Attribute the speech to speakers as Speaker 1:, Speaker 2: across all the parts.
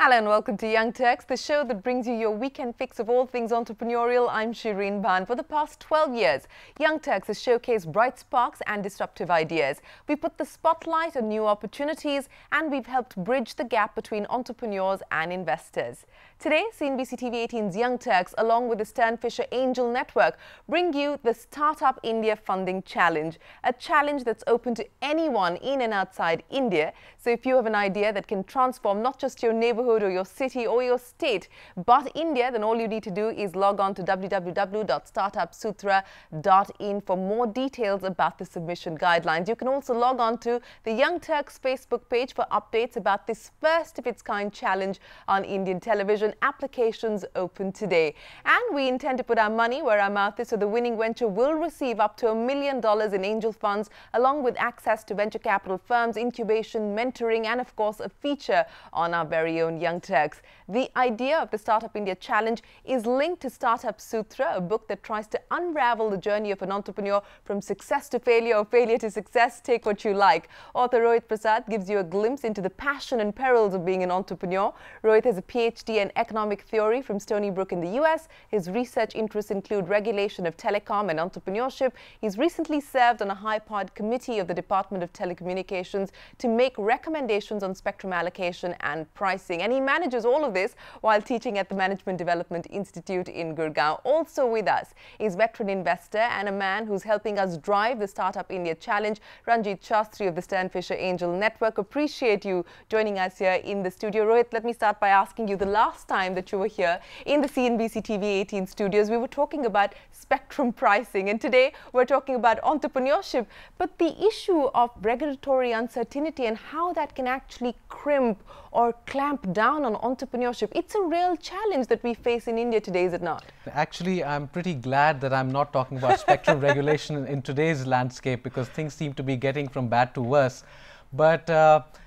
Speaker 1: Hello and welcome to Young Turks, the show that brings you your weekend fix of all things entrepreneurial. I'm Shireen Bhan. For the past 12 years, Young Turks has showcased bright sparks and disruptive ideas. We put the spotlight on new opportunities and we've helped bridge the gap between entrepreneurs and investors. Today, CNBC TV 18's Young Turks, along with the Stern Fisher Angel Network, bring you the Start-Up India Funding Challenge, a challenge that's open to anyone in and outside India. So if you have an idea that can transform not just your neighborhood or your city or your state, but India, then all you need to do is log on to www.startupsutra.in for more details about the submission guidelines. You can also log on to the Young Turks Facebook page for updates about this first of its kind challenge on Indian television. Applications open today. And we intend to put our money where our mouth is, so the winning venture will receive up to $1 million in angel funds, along with access to venture capital firms, incubation, mentoring, and of course a feature on our very own Young Turks. The idea of the Startup India Challenge is linked to Start-Up Sutra, a book that tries to unravel the journey of an entrepreneur from success to failure or failure to success. Take what you like. Author Rohit Prasad gives you a glimpse into the passion and perils of being an entrepreneur. Rohit has a PhD in economic theory from Stony Brook in the US. His research interests include regulation of telecom and entrepreneurship. He's recently served on a high-powered committee of the Department of Telecommunications to make recommendations on spectrum allocation and pricing. And he manages all of this while teaching at the Management Development Institute in Gurgaon. Also with us is veteran investor and a man who's helping us drive the Startup India Challenge, Ranjit, Shashtri of the Stern Fisher Angel Network. Appreciate you joining us here in the studio. Rohit, let me start by asking you, the last time that you were here in the CNBC TV 18 studios, we were talking about spectrum pricing, and today we're talking about entrepreneurship. But the issue of regulatory uncertainty and how that can actually crimp or clamp down on entrepreneurship, it's a real challenge that we face in India today, is it not?
Speaker 2: Actually, I'm pretty glad that I'm not talking about spectrum regulation in today's landscape, because things seem to be getting from bad to worse. But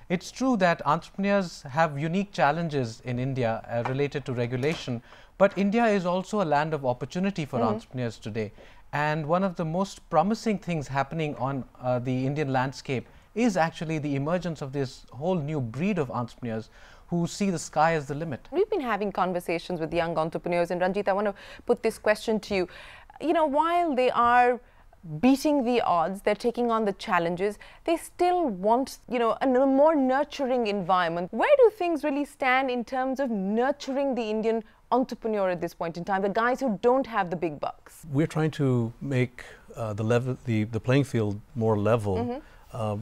Speaker 2: it's true that entrepreneurs have unique challenges in India related to regulation, but India is also a land of opportunity for entrepreneurs today. And one of the most promising things happening on the Indian landscape is actually the emergence of this whole new breed of entrepreneurs who see the sky as the limit.
Speaker 1: We've been having conversations with young entrepreneurs, and Ranjit, I want to put this question to you. You know, while they are beating the odds, they're taking on the challenges, they still want, you know, a more nurturing environment. Where do things really stand in terms of nurturing the Indian entrepreneur at this point in time, the guys who don't have the big bucks?
Speaker 3: We're trying to make the playing field more level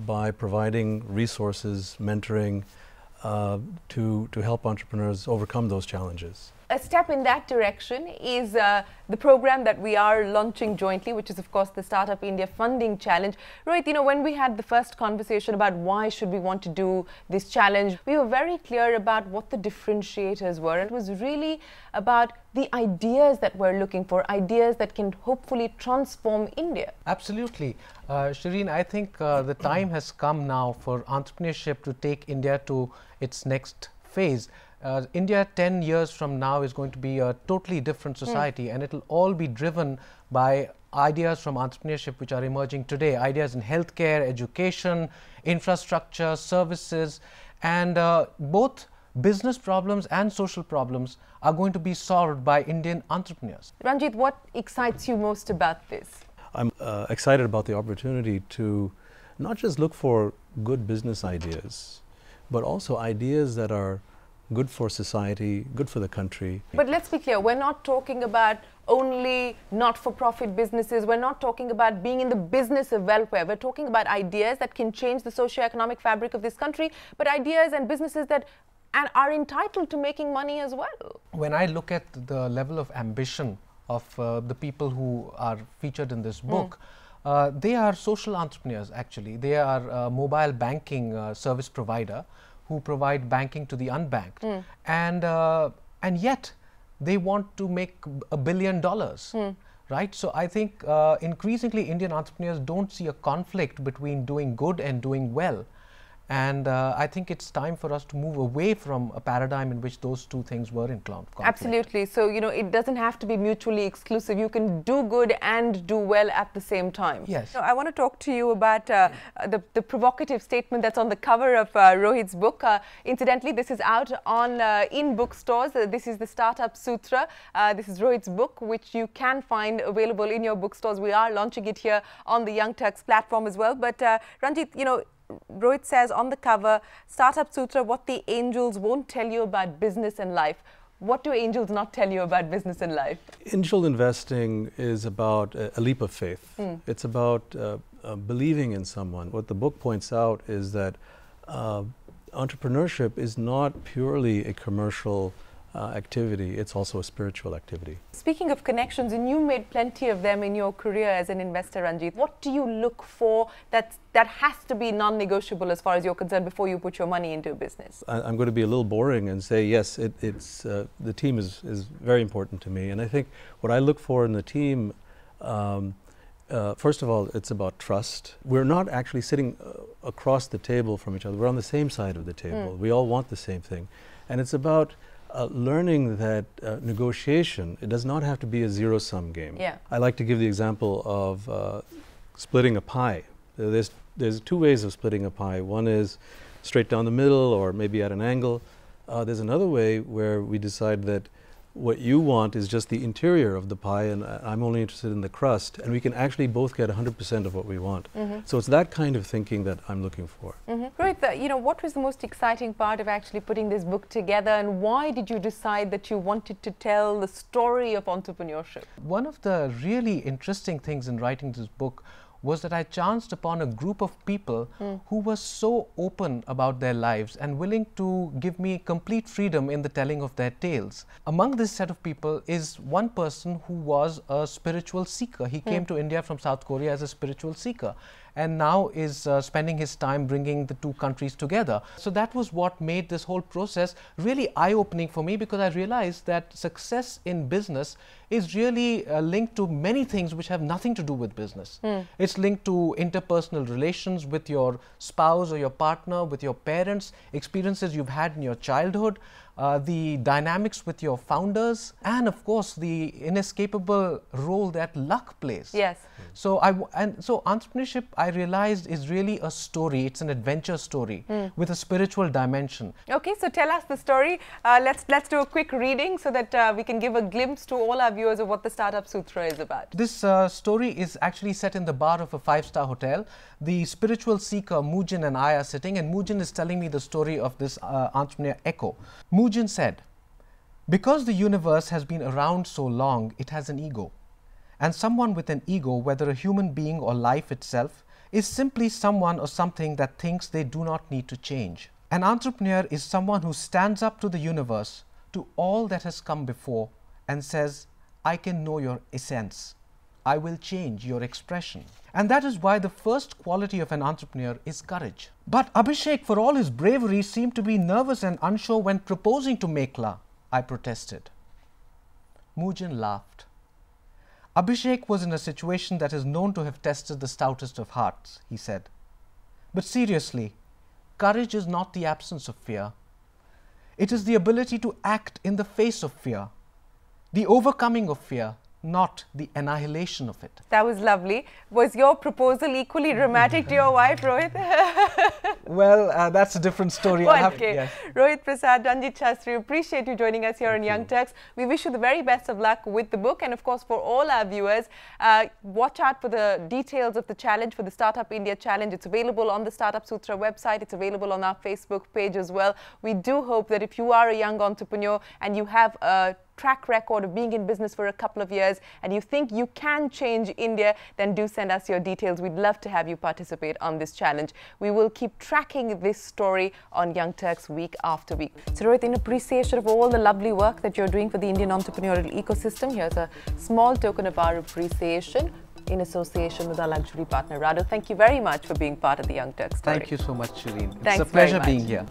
Speaker 3: by providing resources, mentoring to help entrepreneurs overcome those challenges.
Speaker 1: A step in that direction is the program that we are launching jointly, which is of course the Startup India Funding Challenge. Rohit, you know, when we had the first conversation about why should we want to do this challenge, we were very clear about what the differentiators were. It was really about the ideas that we're looking for, ideas that can hopefully transform India.
Speaker 2: Absolutely. Shireen, I think the time has come now for entrepreneurship to take India to its next phase. India 10 years from now is going to be a totally different society, and it will all be driven by ideas from entrepreneurship which are emerging today. Ideas in healthcare, education, infrastructure, services, and both business problems and social problems are going to be solved by Indian entrepreneurs.
Speaker 1: Ranjit, what excites you most about this?
Speaker 3: I'm excited about the opportunity to not just look for good business ideas, but also ideas that are good for society, good for the country.
Speaker 1: But let's be clear, we're not talking about only not-for-profit businesses. We're not talking about being in the business of welfare. We're talking about ideas that can change the socio-economic fabric of this country, but ideas and businesses that are entitled to making money as well.
Speaker 2: When I look at the level of ambition of the people who are featured in this book, they are social entrepreneurs actually. They are a mobile banking service provider who provide banking to the unbanked, and yet they want to make $1 billion right? So I think increasingly Indian entrepreneurs don't see a conflict between doing good and doing well. And I think it's time for us to move away from a paradigm in which those two things were in conflict.
Speaker 1: Absolutely. So, you know, it doesn't have to be mutually exclusive. You can do good and do well at the same time.
Speaker 2: Yes.
Speaker 1: So I want to talk to you about the provocative statement that's on the cover of Rohit's book. Incidentally, this is out on in bookstores. This is the Start-Up Sutra. This is Rohit's book, which you can find available in your bookstores. We are launching it here on the Young Turks platform as well. But Ranjit, you know, Rohit says on the cover, Start-Up Sutra, what the angels won't tell you about business and life. What do angels not tell you about business and life?
Speaker 3: Angel investing is about a leap of faith. It's about believing in someone. What the book points out is that entrepreneurship is not purely a commercial activity, it's also a spiritual activity.
Speaker 1: Speaking of connections, and you made plenty of them in your career as an investor, Ranjit, what do you look for that has to be non-negotiable as far as you're concerned before you put your money into a business?
Speaker 3: I'm going to be a little boring and say, yes, it's the team is very important to me. And I think what I look for in the team, first of all, it's about trust. We're not actually sitting across the table from each other. We're on the same side of the table. We all want the same thing. And it's about learning that negotiation, it does not have to be a zero-sum game.
Speaker 1: Yeah.
Speaker 3: I like to give the example of splitting a pie. There's two ways of splitting a pie. One is straight down the middle or maybe at an angle. There's another way where we decide that what you want is just the interior of the pie and I'm only interested in the crust, and we can actually both get 100% of what we want. So it's that kind of thinking that I'm looking for.
Speaker 1: Rohit, you know, what was the most exciting part of actually putting this book together, and why did you decide that you wanted to tell the story of entrepreneurship?
Speaker 2: One of the really interesting things in writing this book was that I chanced upon a group of people who were so open about their lives and willing to give me complete freedom in the telling of their tales. Among this set of people is one person who was a spiritual seeker. He came to India from South Korea as a spiritual seeker and now is spending his time bringing the two countries together. So that was what made this whole process really eye-opening for me, because I realized that success in business is really linked to many things which have nothing to do with business. It's linked to interpersonal relations with your spouse or your partner, with your parents, experiences you've had in your childhood, the dynamics with your founders, and of course the inescapable role that luck plays.
Speaker 1: Yes.
Speaker 2: So so entrepreneurship, I realized, is really a story. It's an adventure story with a spiritual dimension.
Speaker 1: Okay, so tell us the story. Let's do a quick reading so that we can give a glimpse to all our viewers of what the Start-Up Sutra is about.
Speaker 2: This story is actually set in the bar of a 5-star hotel. The spiritual seeker Mujin and I are sitting, and Mujin is telling me the story of this entrepreneur Echo. Mujin said, "Because the universe has been around so long, it has an ego. And someone with an ego, whether a human being or life itself, is simply someone or something that thinks they do not need to change. An entrepreneur is someone who stands up to the universe, to all that has come before, and says, I can know your essence. I will change your expression." And that is why the first quality of an entrepreneur is courage. But Abhishek, for all his bravery, seemed to be nervous and unsure when proposing to Mekla, I protested. Mujin laughed. Abhishek was in a situation that is known to have tested the stoutest of hearts, he said. But seriously, courage is not the absence of fear. It is the ability to act in the face of fear, the overcoming of fear, not the annihilation of it.
Speaker 1: That was lovely. Was your proposal equally dramatic to your wife, Rohit?
Speaker 2: Well, that's a different story.
Speaker 1: Okay.
Speaker 2: Yes.
Speaker 1: Rohit Prasad, Ranjit, Shashtri, appreciate you joining us here on Young Turks. We wish you the very best of luck with the book, and of course for all our viewers, watch out for the details of the challenge, for the Startup India Challenge. It's available on the Startup Sutra website. It's available on our Facebook page as well. We do hope that if you are a young entrepreneur and you have a track record of being in business for a couple of years and you think you can change India, then do send us your details. We'd love to have you participate on this challenge. We will keep tracking this story on Young Turks week after week. So Rohit, in appreciation of all the lovely work that you're doing for the Indian entrepreneurial ecosystem, here's a small token of our appreciation in association with our luxury partner Rado. Thank you very much for being part of the Young Turks story.
Speaker 2: Thank you so much, Shireen. It's
Speaker 1: Thanks
Speaker 2: a pleasure
Speaker 1: very much.
Speaker 2: being here.